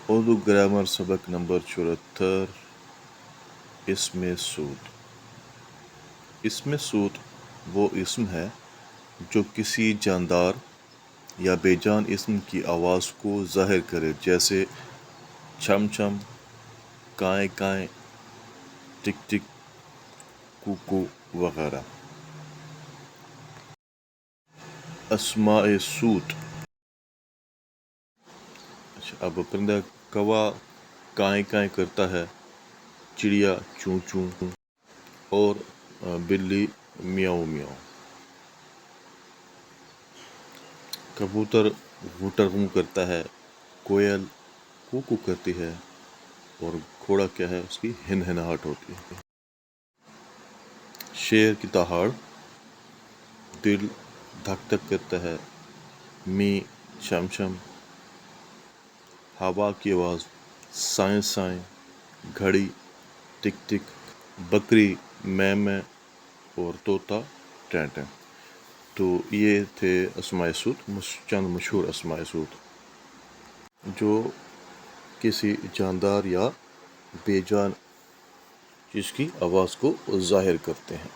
Urdu grammar سبق number 74 اسم سود۔ اسم سود وہ اسم ہے جو کسی جاندار یا بے جان اسم کی آواز کو ظاہر کرے، جیسے چھم چھم، کائیں کائیں، ٹک ٹک، کوکو وغیرہ۔ اسماء سود۔ اب پرندہ کوا کائیں کائیں کرتا ہے، چڑیا چوں چوں، اور بلی میاؤ میاؤ۔ کبوتر غوٹر غوں کرتا ہے، کوئل کوکو کرتی ہے، اور گھوڑا کیا ہے، اس کی ہنہناہٹ ہوتی ہے۔ شیر کی دہاڑ، دل دھک دھک کرتا ہے، می چھم چھم، ہوا کی آواز سائیں سائیں، گھڑی ٹک ٹک، بکری میں میں، اور طوطا ٹیں ٹیں۔ تو یہ تھے اسماء سود، چند مشہور اسماء سود جو کسی جاندار یا بے جان چیز کی آواز کو ظاہر کرتے ہیں۔